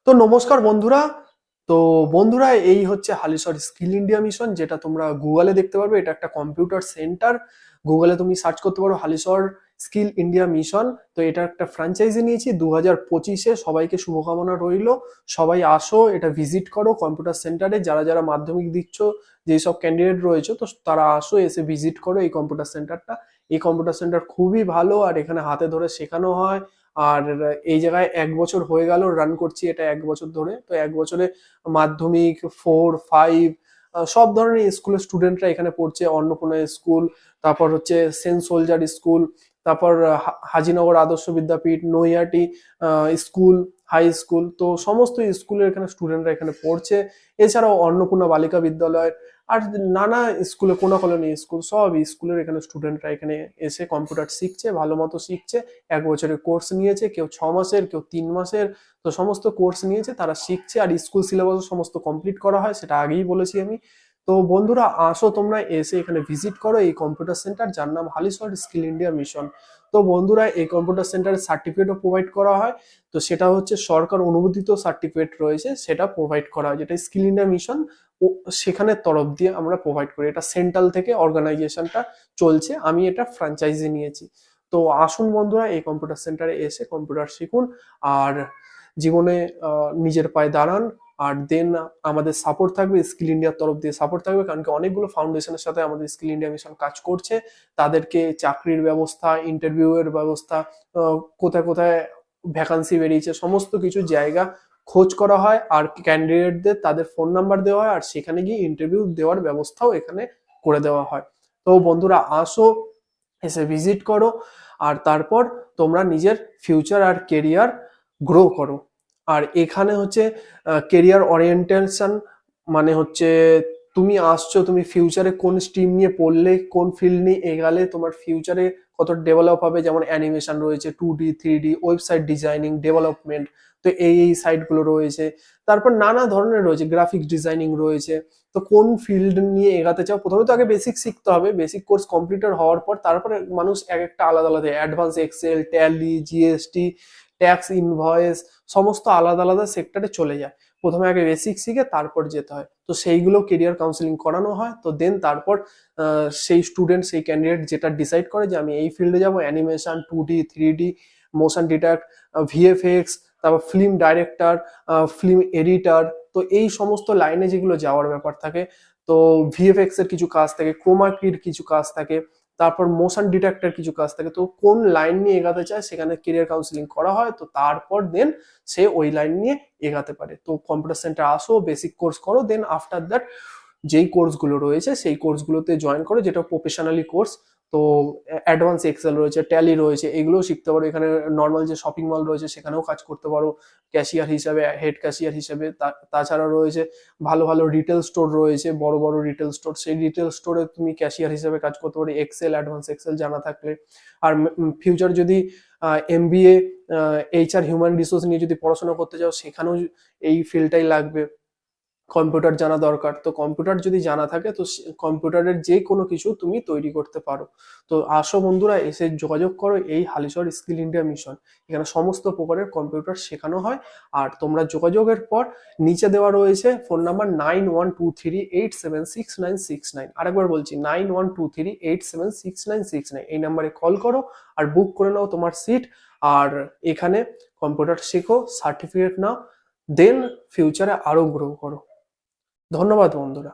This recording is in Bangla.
তো নমস্কার বন্ধুরা। তো বন্ধুরা, এই হচ্ছে হালিশহর স্কিল ইন্ডিয়া মিশন, যেটা তোমরা গুগলে দেখতে পারবে। এটা একটা কম্পিউটার সেন্টার। গুগলে তুমি সার্চ করতে পারো হালিশহর স্কিল ইন্ডিয়া মিশন। তো এটা একটা ফ্র্যাঞ্চাইজি নিয়েছি 2025-এ। সবাইকে শুভকামনা রইলো। সবাই আসো, এটা ভিজিট করো কম্পিউটার সেন্টারে। যারা যারা মাধ্যমিক দিচ্ছ, যেই সব ক্যান্ডিডেট রয়েছে, তো তারা আসো, এসে ভিজিট করো এই কম্পিউটার সেন্টারটা। এই কম্পিউটার সেন্টার খুবই ভালো, আর এখানে হাতে ধরে শেখানো হয়। আর এই জায়গায় 1 বছর হয়ে গেল রান করছি, এটা 1 বছর ধরে। তো 1 বছরে মাধ্যমিক 4, 5 সব ধরনের স্কুলের স্টুডেন্টরা এখানে পড়ছে। অন্নপূর্ণা স্কুল, তারপর হচ্ছে সেন্ট সোলজার স্কুল, তারপর হাজিনগর আদর্শ বিদ্যাপীঠ, নৈহাটি স্কুল, হাই স্কুল। তো সমস্ত স্কুলের এখানে স্টুডেন্টরা এখানে পড়ছে। এছাড়াও অন্নপূর্ণা বালিকা বিদ্যালয় আর নানা স্কুলে, কোনা কলোনি স্কুল, সব স্কুলের এখানে স্টুডেন্টরা এখানে এসে কম্পিউটার শিখছে, ভালো মতো শিখছে। 1 বছরের কোর্স নিয়েছে, কেউ 6 মাসের, কেউ 3 মাসের। তো সমস্ত কোর্স নিয়েছে, তারা শিখছে। আর স্কুল সিলেবাস সমস্ত কমপ্লিট করা হয়, সেটা আগেই বলেছি আমি। তো বন্ধুরা, আসো তোমরা, এসে এখানে ভিজিট করো এই কম্পিউটার সেন্টার, যার নাম হালিশহর স্কিল ইন্ডিয়া মিশন। তো বন্ধুরা, এই কম্পিউটার সেন্টারে সার্টিফিকেটও প্রোভাইড করা হয়। তো সেটা হচ্ছে সরকার অনুমোদিত সার্টিফিকেট রয়েছে, সেটা প্রোভাইড করা হয়, যেটা স্কিল ইন্ডিয়া মিশন ও সেখানের তরফ দিয়ে আমরা প্রোভাইড করি। এটা সেন্ট্রাল থেকে অর্গানাইজেশনটা চলছে, আমি এটা ফ্র্যাঞ্চাইজি নিয়েছি। তো আসুন বন্ধুরা, এই কম্পিউটার সেন্টারে এসে কম্পিউটার শিখুন, আর জীবনে নিজের পায়ে দাঁড়ান। আর দেন আমাদের সাপোর্ট থাকবে, স্কিল ইন্ডিয়ার তরফ দিয়ে সাপোর্ট থাকবে, কারণ কি অনেকগুলো ফাউন্ডেশনের সাথে আমাদের স্কিল ইন্ডিয়া মিশন কাজ করছে। তাদেরকে চাকরির ব্যবস্থা, ইন্টারভিউ এর ব্যবস্থা, কোথায় কোথায় ভ্যাকান্সি বেরিয়েছে, সমস্ত কিছু জায়গা খোঁজ করা হয়। আর ক্যান্ডিডেটদের তাদের ফোন নাম্বার দেওয়া হয়, আর সেখানে গিয়ে ইন্টারভিউ দেওয়ার ব্যবস্থাও এখানে করে দেওয়া হয়। তো বন্ধুরা, আসো, এসে ভিজিট করো, আর তারপর তোমরা নিজের ফিউচার আর কেরিয়ার গ্রো করো। আর এখানে হচ্ছে কেরিয়ার ওরিয়েন্টেশন, মানে হচ্ছে তুমি আসছো, তুমি ফিউচারে কোন স্ট্রিম নিয়ে পড়লে, কোন ফিল্ড নিয়ে এগালে তোমার ফিউচারে কত ডেভেলপ হবে। যেমন অ্যানিমেশন রয়েছে, 2D 3D, website designing, development. তো এই সাইটগুলো রয়েছে। তারপর নানা ধরনের রয়েছে, গ্রাফিক্স ডিজাইনিং রয়েছে। তো কোন ফিল্ড নিয়ে এগাতে চাও, প্রথমে তো আগে বেসিক শিখতে হবে। বেসিক কোর্স কমপ্লিটেড হওয়ার পর তারপরে মানুষ এক একটা আলাদা আলাদা, advance Excel, Tally, GST, tax, invoice, সমস্ত আলাদা আলাদা সেক্টরে চলে যায়। প্রথমে আগে বেসিক শিখে তারপর যেতে হয়। তো সেইগুলো কেরিয়ার কাউন্সিলিং করানো হয়। তো দেন তারপর সেই স্টুডেন্ট, সেই ক্যান্ডিডেট যেটা ডিসাইড করে যে আমি এই ফিল্ডে যাবো, animation, 2D 3D, motion detect, VFX, তারপর ফিল্ম ডাইরেক্টর, ফিল্ম এডিটর। তো এই সমস্ত লাইনে যেগুলো যাওয়ার ব্যাপার থাকে, তো ভিএফএক্স এর কিছু কাজ থাকে, ক্রোমা কির কিছু কাজ থাকে, তারপর মোশন ডিটেক্টর কিছু কাজ থাকে। তো কোন লাইন নিয়ে এগাতে চায় সেখানে কেরিয়ার কাউন্সিলিং করা হয়। তো তারপর দেন সে ওই লাইন নিয়ে এগাতে পারে। তো কম্পিউটার সেন্টার আসো, বেসিক কোর্স করো, দেন আফটার দ্যাট যেই কোর্সগুলো রয়েছে সেই কোর্সগুলোতে জয়েন করো, যেটা প্রফেশনালি কোর্স। তো অ্যাডভান্স এক্সেল রয়েছে, ট্যালি রয়েছে, এগুলোও শিখতে পারো। এখানে নর্মাল যে শপিং মল রয়েছে সেখানেও কাজ করতে পারো, ক্যাশিয়ার হিসাবে, হেড ক্যাশিয়ার হিসাবে। তাছাড়া রয়েছে ভালো ভালো রিটেল স্টোর রয়েছে, বড় বড় রিটেল স্টোর। সেই রিটেল স্টোরে তুমি ক্যাশিয়ার হিসাবে কাজ করতে পারো, এক্সেল, অ্যাডভান্স এক্সেল জানা থাকলে। আর ফিউচার যদি এমবিএ, এইচআর, হিউম্যান রিসোর্স নিয়ে যদি পড়াশোনা করতে চাও, সেখানেও এই ফিল্ডটাই লাগবে। কম্পিউটার জানা দরকার। তো কম্পিউটার যদি জানা থাকে, তো কম্পিউটারের যে কোনো কিছু তুমি তৈরি করতে পারো। তো আসো বন্ধুরা, এসে যোগাযোগ করো এই হালিশহর স্কিল ইন্ডিয়া মিশন। এখানে সমস্ত প্রকারের কম্পিউটার শেখানো হয়। আর তোমরা যোগাযোগের পর নিচে দেওয়া রয়েছে ফোন নাম্বার 9123876969। আরেকবার বলছি, 9123876969। এই নাম্বারে কল করো আর বুক করে নাও তোমার সিট। আর এখানে কম্পিউটার শেখো, সার্টিফিকেট নাও, দেন ফিউচারে আরো গ্রো করো। ধন্যবাদ বন্ধুরা।